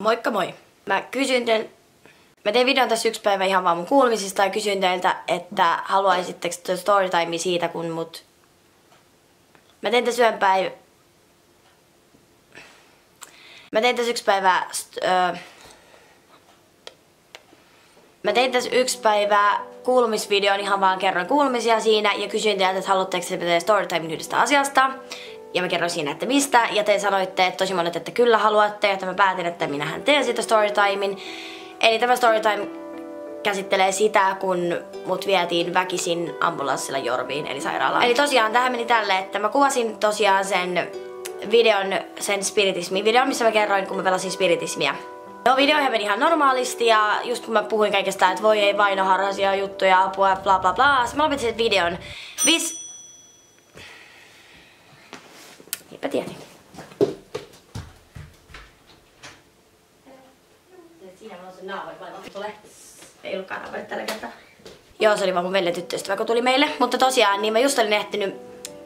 Moikka moi! Mä tein videon tässä yksi päivä ihan vaan mun kuulumisista ja kysyin teiltä, että haluaisitteko te storytimea siitä, kun Mä tein tässä yksi päivä kuulumisvideon, ihan vaan kerroin kuulumisia siinä ja kysyin teiltä, että haluatteko te tehdä storytimen yhdestä asiasta. Ja mä kerroin siinä, että mistä, ja te sanoitte, että tosi monet, että kyllä haluatte, ja mä päätin, että minähän teen siitä storytimen. Eli tämä storytime käsittelee sitä, kun mut vietiin väkisin ambulanssilla Jorviin, eli sairaalaan. Eli tosiaan tähän meni tälle, että mä kuvasin tosiaan sen videon, sen spiritismi-videon, missä mä kerroin, kun mä pelasin spiritismia. No videoihin meni ihan normaalisti ja just kun mä puhuin kaikesta, että voi ei vainoharhaisia juttuja, apua, bla bla bla. Sitten mä lopetin sen videon. Niinpä tietenkin. Siinä on se naava, että tulee. Ei ollutkaan naavarit tällä kertaa. Joo, se oli vaan mun veljen tyttöystävä, kun tuli meille. Mutta tosiaan, niin mä just olin ehtinyt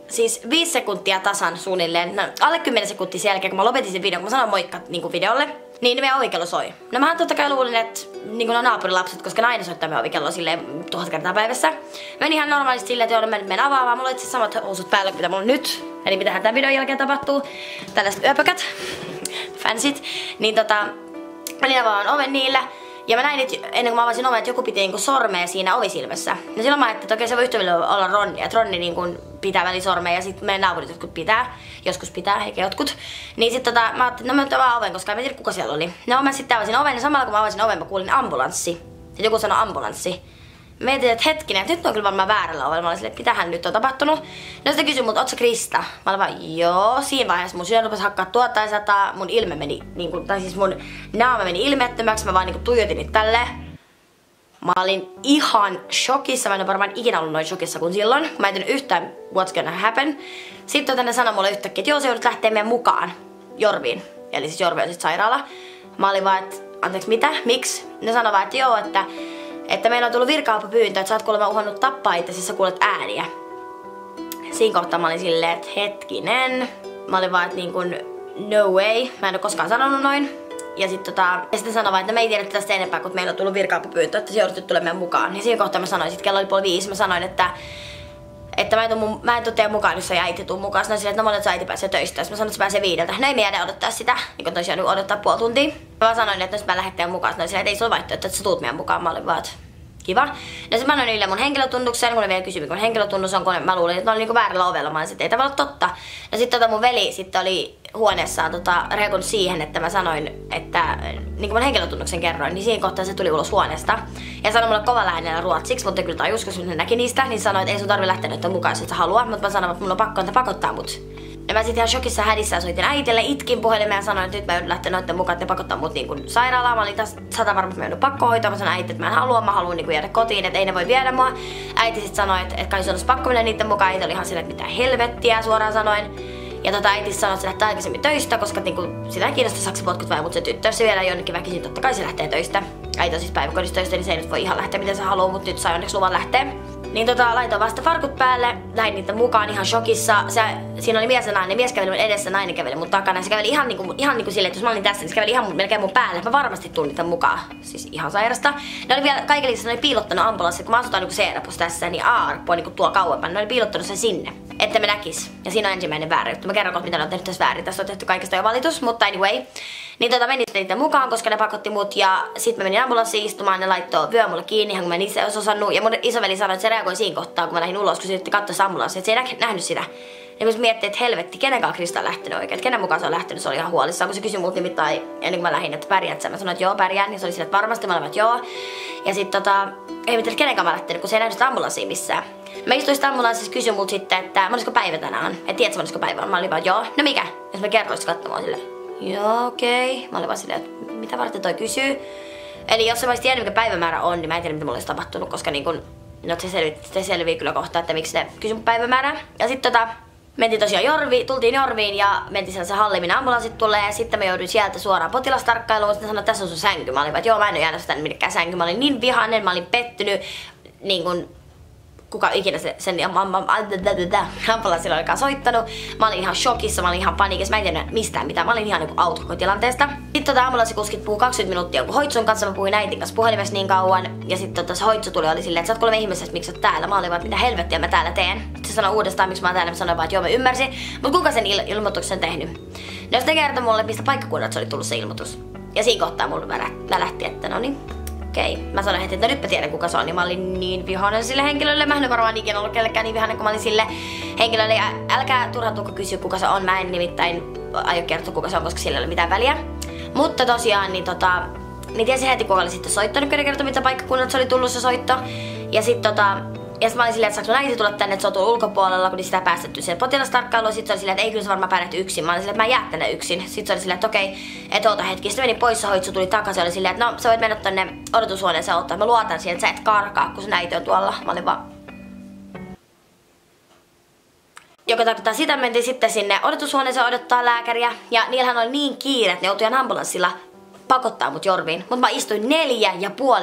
siis 5 sekuntia tasan suunnilleen, alle 10 sekuntia sen jälkeen, kun mä lopetin sen videon, kun mä sanoin moikka niin videolle, niin meidän ovikello soi. No mähän totta kai luulin, että niin kuin naapurilapset, koska nainen soittaa meidän ovikelloa silleen 1000 kertaa päivässä. Meni ihan normaalisti silleen, että joo, mä nyt menen avaamaan. Mulla on itse samat housut päällä, mitä mulla on nyt. Eli mitähän tämän videon jälkeen tapahtuu. Tällaiset yöpökät. Fansit. Niin menin avaamaan oven niillä. Ja mä näin, että ennen kuin mä avasin oven, että joku piti niinku sormea siinä ovisilmässä. Ja silloin mä ajattelin, että okei, se voi yhtä olla Ronni. Että Ronni niinku pitää välisormea ja sit meidän naapurit jotkut pitää. Joskus pitää, eikä jotkut. Niin sit mä ajattelin, että no mä nyt avaan oven, koska en tiedä kuka siellä oli. No mä sitten avasin oven ja samalla kun mä avasin oven, mä kuulin ambulanssi. Ja joku sanoi ambulanssi. Mä mietin, että hetkinen, että nyt on kyllä varmaan väärällä ovella. Mä olin silleen, että mitähän nyt on tapahtunut. No sitten kysyi multa, oot sä Krista? Mä olin vaan, joo. Siinä vaiheessa mun sydän rupesi hakkaa tuota ja sataa. Mun ilme meni, tai siis mun naama meni ilmeettömäksi. Mä vaan tuijotin niitä tälleen. Mä olin ihan shokissa. Mä en ole varmaan ikinä ollut noin shokissa kuin silloin. Mä en tiedä yhtään what's gonna happen. Sitten ne sanoi mulle yhtäkkiä, että joo, se joudut lähteä meidän mukaan Jorviin. Eli siis Jorvi on sit sairaala. Mä olin vaan, että anteeksi mitä? Miksi? Ne sanoi vaan, että joo, että meillä on tullut virka-apupyyntö, että sä oot kuulemma uhannut tappaa itse, sä kuulet ääniä. Siinä kohtaa mä olin silleen, että hetkinen. Mä olin vaan, että niin kuin, no way. Mä en oo koskaan sanonut noin. Ja sitten sanoi vaan, että me ei tiedä tästä enempää, kun meillä on tullut virka-apupyyntö, että se joudut tulemaan mukaan. Ja siinä kohtaa mä sanoin, sit kello oli 4:30, mä sanoin, että mä en tuu teidän mukaan, jos ei äiti tuu mukaan. Sanoin silleen, että no mä olen, että äiti pääsee töistä. Sitten mä sanoin, että se pääsee 5. No ei me jäädä odottaa sitä, niin kun tosiaan odottaa puoli tuntia. Mä vaan sanoin, että jos mä lähden teidän mukaan, sanoin silleen, että ei se ole vaihtoehto, että sä tuut meidän mukaan. Mä olin vaan, kiva. No sitten mä annoin niille mun henkilötunnuksen, kun ne vielä kysyi, kun henkilötunnus on, kun mä luulin, että ne oli niinku väärällä ovella. Mä olin, että ei tämä ole totta. No sitten mun veli sitten oli huoneessaan reagoinut siihen, että mä sanoin, että niin kuin mun henkilötunnuksen kerroin, niin siinä kohtaa se tuli ulos huoneesta. Ja sanoi mulle kovalla äänellä ruotsiksi, mutta kyllä tajus, kun ne näki niistä, niin sanoi, että ei sun tarvi lähteä nyt mukaan, jos et sä halua. Mutta mä sanoin, että mun on pakko, että pakottaa mut. Ja mä sit ihan shokissa hädissä soitin äitille, itkin puhelimeen ja sanoin, että nyt mä joudun lähteä noitten mukaan, että ne pakottaa mut niin kuin sairaalaan. Mä olin taas 100 varma, että mä joudun pakkohoitoon. Mä sanoin äiti, että mä haluan niin kuin jäädä kotiin, että ei ne voi viedä mua. Äiti sit sanoi, että kai sun olisi pakko mennä niitten mukaan. Äiti oli ihan silleen, että mitä helvettiä suoraan sanoin. Ja äiti sanoi, että se lähtee aikaisemmin töistä, koska niinku, sitä ei kiinnosta saako potkut vai, mutta se tyttö, se vielä jonnekin väkisin, totta kai se lähtee töistä. Äiti on siis päiväkodissa töistä, niin se ei nyt voi ihan lähteä miten se haluaa, mutta nyt sai onneksi luvan lähteä. Niin laitoin vasta farkut päälle, lähdin niitä mukaan ihan shokissa. Siinä oli mies ja nainen, mies käveli mun edessä, nainen käveli mun takana. Se käveli ihan niinku silleen, että jos mä olin tässä, niin se käveli ihan melkein mun päälle. Mä varmasti tulin niitä mukaan, siis ihan sairasta. Ne oli vielä, kaiken lisäksi ne oli piilottanut ambulanssit, kun mä asutaan niinku C-rapus tässä, niin A-arppu on niinku tuo kauempana. Ne oli piilottanut sen sinne, että me näkis. Ja siinä on ensimmäinen väärä juttu. Mä kerron kohta, mitä ne on tehnyt tässä väärin. Tässä on tehty kaikesta jo valitus, mutta anyway. Niin menin niitä mukaan, koska ne pakotti mut ja sit mä menin ambulanssiin istumaan, ne laittoi vyö mulle kiinni, ihan kun mä en itse olisi osannut. Ja mun isoveli sanoi, että se reagoi siinä kohtaa, kun mä lähdin ulos, kun se yritti katsoa se ambulanssi, että se ei nähnyt sitä. Ja mä miettii, että helvetti, kenenkaan Krista on lähtenyt oikein, että kenen mukaan se on lähtenyt, se oli ihan huolissaan, kun se kysyi multa nimittäin ennen kuin mä lähdin, että pärjät sä. Mä sanoin, että joo pärjään, niin se oli sille, että varmasti, mä olin, että joo. Ja sit ei mitään, kenenkaan mä lähtenyt, kun se ei nähnyt sitä ambulanssia missään. Mä istuin sitä ambulanssissa, kysyi multa sitten, että monesko päivä tänään, että tiedätkö monesko päivä. Mä olin vaan, joo, no mikä? Ja mä kerroin sitä katsomaan silleen, joo okei. Mä olin vaan silleen, että mitä varten toi kysyy. Eli jos mä olisin tiennyt, mikä päivämäärä on, niin mä en tiedä, mitä mulle olisi tapahtunut, koska niin kun, no se selvii kyllä kohta, että miksi ne kysyi mun päivämäärää. Ja sit mentiin tosiaan tultiin Jorviin ja mentiin sellaisen halliin, minä ambulanssit tulee. Ja sitten mä jouduin sieltä suoraan potilastarkkailuun. Sitten sanoin, että tässä on sun sänky. Mä olin vaan, että joo, mä en oo jäänyt sitä minnekään sänky. Mä olin niin vihainen, mä olin pettynyt. Niin kun kuka ikinä sen ambulanssilla olikaan soittanut. Mä olin ihan shokissa, mä olin ihan paniikissa, mä en tiedä mistään mitään. Mä olin ihan niinku autokotilanteesta. Sitten ambulanssikuskit puhui 20 minuuttia jonkun hoitsun kanssa, mä puhuin äitin kanssa puhelimessa niin kauan. Ja sitten se hoitsu tuli oli silleen, että sä oot kuulemma ihmeessä, miksi sä oot täällä. Mä olin vaan, mitä helvettiä mä täällä teen. Se sanoi uudestaan, miksi mä oon täällä. Mä sanoin vaan, että joo mä ymmärsin. Mut kuka sen ilmoituksen tehnyt? No sitten kertoi mulle, mistä paikkakunnalta se oli tullut se ilmoitus. Ja siinä kohtaa mulle välähti, että no niin. Okei. Mä sanoin heti, että nyt mä tiedän kuka se on, niin mä olin niin vihainen sille henkilölle. Mä en varmaan ikinä ollut kellekään niin vihainen, kun mä olin sille henkilölle. Ja älkää turhaan tulko kysyä kuka se on. Mä en nimittäin aio kertoa kuka se on, koska sillä ei ole mitään väliä. Mutta tosiaan, niin tiesin heti kuka oli sitten soittanut, kun kertoi mitä paikkakunnalta se oli tullut se soitto. Ja sit mä olin silleen, että saanko äiti tulla tänne, että se on tullut ulkopuolella, kun sitä päästetty siihen potilastarkkailuun. Sitten se oli silleen, että ei kyllä se varmaan pärjätty yksin. Mä olin silleen, että mä en jää tänne yksin. Sitten se oli silleen, että okei, että oota hetki. Sitten meni pois, se hoitsu tuli takaisin. Oli silleen, että no sä voit mennä tonne odotushuoneeseen ottaa. Mä luotan siihen, että sä et karkaa, kun sun äiti on tuolla. Mä olin vaan... Joka tarkoittaa sitä, mentiin sitten sinne odotushuoneeseen odottaa lääkäriä. Ja niillähän oli niin kiire, että ne joutui ambulanssilla pakottaa mut jorviin. Mutta mä istuin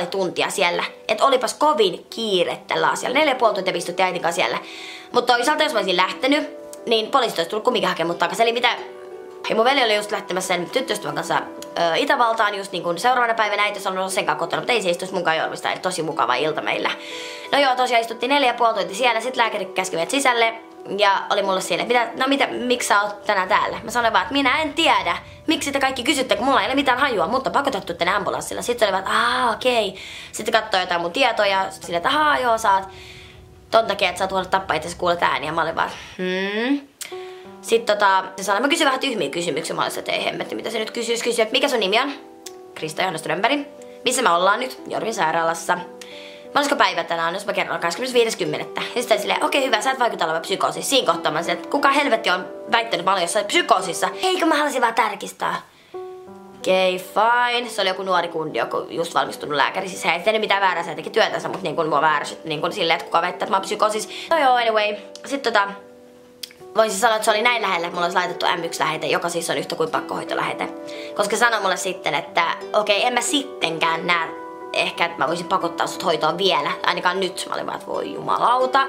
4,5 tuntia siellä. Et olipas kovin kiire tällä asialla. 4,5 tuntia istuttiin äitin kanssa siellä. Mutta toisaalta jos mä olisin lähtenyt, niin poliisit olisi tullut kumminkin hakemaan mut takaisin. Eli mitä... Hei, mun veli oli just lähtemässä sen tyttöystävän kanssa Itävaltaan just niin kuin seuraavana päivänä. Äiti on ollut sen kanssa kotona, mutta ei se istuisi munkaan jorvista. Eli tosi mukava ilta meillä. No joo, tosiaan istuttiin 4,5 tuntia siellä. Sitten lääkäri käski meidät sisälle. Ja oli mulle siinä, että miksi sä oot tänään täällä? Mä sanoin vaan, että minä en tiedä. Miksi te kaikki kysytte, kun mulla ei ole mitään hajua, mutta pakotettu tänne ambulanssilla. Sitten oli vaan, että okei. Sitten katsoi jotain mun tietoja, silleen, että joo, sä oot ton takia, että sä oot huolta tappaa itse kuulet ääniä. Mä olin vaan, Sitten mä kysyin vähän tyhmiä kysymyksiä. Mä olin, että ei hemmetti, mitä se nyt kysyi, että mikä sun nimi on? Krista Johanna Strömberg. Missä me ollaan nyt? Jorvin sairaalassa. Olisiko päivä tänään, jos mä kerron 25.10. Ja sitten silleen, okei hyvä, sä et vaikuta olevan psykoosissa. Siinä kohtaa mä sanoin, että kuka helvetti on väittänyt paljon jossain psykoosissa. Eikö mä haluaisin vaan tarkistaa. Okei, fine. Se oli joku nuori kundi, joku just valmistunut lääkäri. Siis hän ei tehnyt mitään väärää, se teki työtänsä, mutta niin kuin mua vääräsit niin kuin silleen, että kuka väittää, että mä oon psykoosissa. No joo, anyway. Sitten voisin sanoa, että se oli näin lähellä, että mulla olisi laitettu M1-lähete, joka siis on yhtä kuin pakkohoitolähete. Koska sanoi mulle sitten, että okei, en mä sittenkään näe ehkä, että mä voisin pakottaa sut hoitoon vielä. Ainakaan nyt. Mä olin vaan, että voi jumalauta.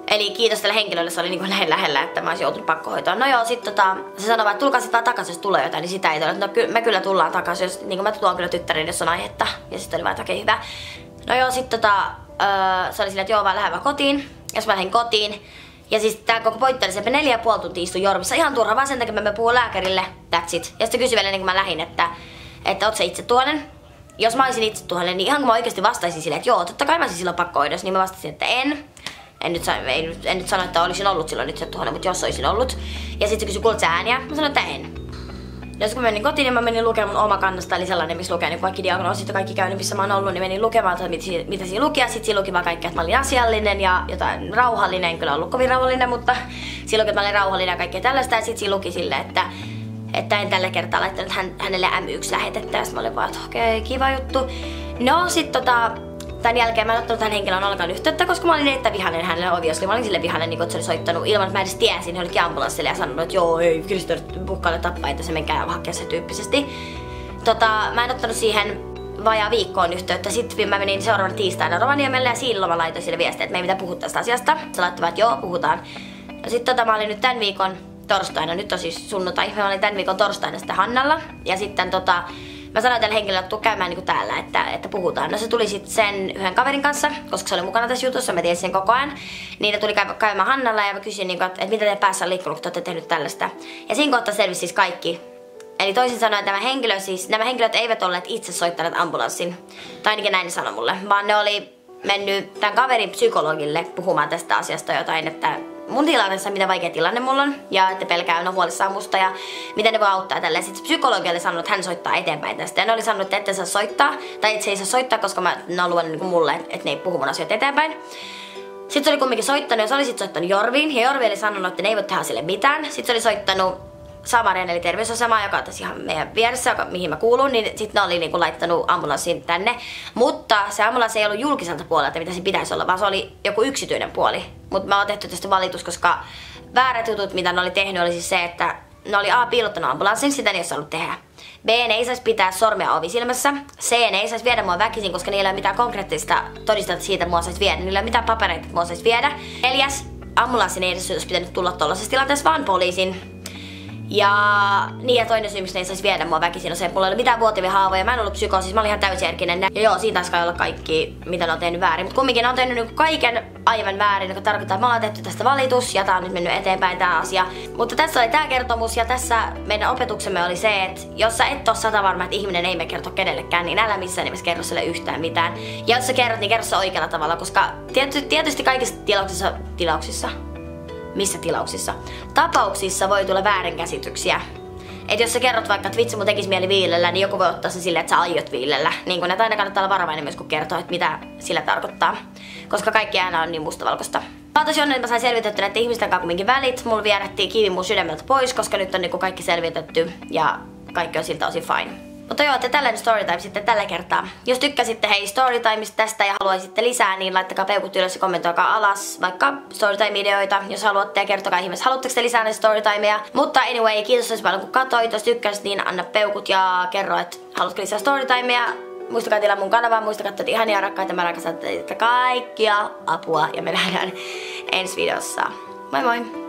Eli kiitos tälle henkilölle, se oli niin kuin näin lähellä, että mä olisin joutunut pakkohoitoon. No joo, sit se sanoi vaan, että tulkaa sit vaan takaisin, jos tulee jotain, niin sitä ei tule. No me kyllä tullaan takaisin, jos, niin kuin mä tuon kyllä tyttärin, jos on aihetta. Ja sitten oli vaan, että okei, hyvä. No joo, sit se oli silleen, että joo, vaan lähden vaan kotiin. Ja mä lähdin kotiin. Ja siis tää koko pointti oli se, että 4,5 tuntia istuin jorvissa. Ihan turha, vaan sen takia mä puhun lääkärille. That's it. Ja sitten kysyi vielä ennen kuin mä lähdin, että oot sä itse tuonen? Jos mä olisin itse tuollainen, niin ihan kun mä oikeasti vastaisin silleen, että joo, totta kai mä olisin silloin pakkohoidossa, niin mä vastasin, että en. En nyt sano, että olisin ollut silloin itse tuollainen, mutta jos olisin ollut. Ja sitten se kysyi, kuulet sä ääniä? Mä sanoin, että en. Ja kun mä menin kotiin, niin mä menin lukemaan mun oma kannasta, eli sellainen, missä lukee niin kaikki diagnoosit ja kaikki käynyt, missä mä oon ollut, niin menin lukemaan, mitä siinä luki. Ja sit siinä luki vaan kaikkea, että mä olin asiallinen ja jotain rauhallinen. En kyllä ollut kovin rauhallinen, mutta siinä luki, että mä olin rauhallinen ja kaikkea tällaista. Ja sit siinä luki silleen, että en tällä kertaa laittanut hänelle M1-lähetettä. Ja sit mä olin vaan, että okei, kiva juttu. No sit tämän jälkeen mä en ottanut tämän henkilön ollenkaan yhteyttä, koska mä olin erittäin vihainen hänelle obviously. Mä olin sille vihainen, niin kun se oli soittanut ilman, että mä edes tiesin jollekin ambulanssille ja sanonut, että joo, ei, Krista puhkaille tappaa, että se menkää hakea se tyyppisesti. Mä en ottanut siihen vajaa viikkoon yhteyttä. Sitten mä menin seuraavana tiistaina Rovaniemelle ja silloin mä laitoin sille viestiä, että me ei mitään puhua tästä asiasta. Se laittoi vaan, että joo, puhutaan. No sit mä olin nyt tämän viikon torstaina, nyt on siis sunnuntai, mä olin tämän viikon torstaina sitten Hannalla. Ja sitten mä sanoin tälle henkilölle, että tuu käymään niin täällä, että puhutaan. No se tuli sitten sen yhden kaverin kanssa, koska se oli mukana tässä jutussa, mä tiesin sen koko ajan. Niin ne tuli käymään Hannalla ja mä kysyin, että mitä te päässä on liikkunut, kun te olette tehnyt tällaista. Ja siinä kohtaa selvisi siis kaikki. Eli toisin sanoen nämä henkilöt eivät olleet itse soittaneet ambulanssin. Tai ainakin näin ne sanoi mulle. Vaan ne oli mennyt tämän kaverin psykologille puhumaan tästä asiasta jotain, että mun tilanteessa mitä vaikea tilanne mulla on ja että pelkää on huolissaan musta ja miten ne voi auttaa tälleen. Sitten psykologi oli sanonut, että hän soittaa eteenpäin tästä ja ne oli sanonut, että ette saa soittaa tai että se ei saa soittaa, koska ne on luvannut niin mulle, että ne ei puhu mun asioita eteenpäin. Sitten se oli kumminkin soittanut ja se oli sitten soittanut Jorviin ja Jorvi oli sanonut, että ne ei voi tehdä sille mitään. Sitten se oli soittanut Samarian eli terveysasema, joka on tässä ihan meidän vieressä, mihin mä kuulun, niin sitten ne oli niinku laittanut ambulanssin tänne. Mutta se ambulanssi ei ollut julkiselta puolelta, mitä se pitäisi olla, vaan se oli joku yksityinen puoli. Mutta mä oon tehty tästä valitus, koska väärät jutut, mitä ne oli tehnyt, oli siis se, että ne oli piilottanut ambulanssin, sitä ne ei olisi saanut tehdä. B, ne ei saisi pitää sormea ovisilmässä. C, ne ei saisi viedä mua väkisin, koska niillä ei ole mitään konkreettista todistetta siitä, että mua saisi viedä. Niillä ei ole mitään papereita, että mua saisi viedä. 4, ambulanssin ei edes olisi pitänyt tulla tuollaisessa tilanteessa, vaan poliisin. Ja toinen syy, miksi ne ei saisi viedä mua väkisin, on se, että mulla ei ole mitään vuotivia haavoja, mä en ollut psykoosis, mä olin ihan täysjärkinen. Ja joo, siinä taisi olla kaikki, mitä ne on tehnyt väärin. Mutta kumminkin ne on tehnyt niin kaiken aivan väärin, joka tarkoittaa, että mä oon tehty tästä valitus ja tää on nyt mennyt eteenpäin tää asia. Mutta tässä oli tää kertomus ja tässä meidän opetuksemme oli se, että jos sä et oo 100% varma, että ihminen ei me kerto kenellekään, niin älä missään nimessä kerro sille yhtään mitään. Ja jos sä kerrot, niin kerro se oikealla tavalla, koska tietysti kaikissa tapauksissa voi tulla väärinkäsityksiä. Et jos sä kerrot vaikka, että vitsi mun tekis mieli viilellä, niin joku voi ottaa sen silleen, että sä aiot viilellä. Niin kun aina kannattaa olla varovainen myös, kun kertoo, että mitä sillä tarkoittaa. Koska kaikki aina on niin mustavalkoista. Mä oon tosi onnellinen, että mä sain selvitetty näiden ihmisten kanssa kumminkin välit. Mulla vierähti kivi mun sydämeltä pois, koska nyt on niinku kaikki selvitetty ja kaikki on siltä osin fine. Mutta joo, että tällainen storytime sitten tällä kertaa. Jos tykkäsitte hei storytimeista tästä ja haluaisitte lisää, niin laittakaa peukut ylös ja kommentoikaa alas vaikka storytime-ideoita, jos haluatte, ja kertokaa ihmeessä, haluatteko te lisää näitä storytimeja. Mutta anyway, kiitos tosi paljon kun katsoit. Jos tykkäsit, niin anna peukut ja kerro, että haluatko lisää storytimeja. Muistakaa tilaa mun kanavaa, muistakaa, että ihania rakkaita, mä rakastan teitä kaikkia apua ja me nähdään ensi videossa. Moi moi!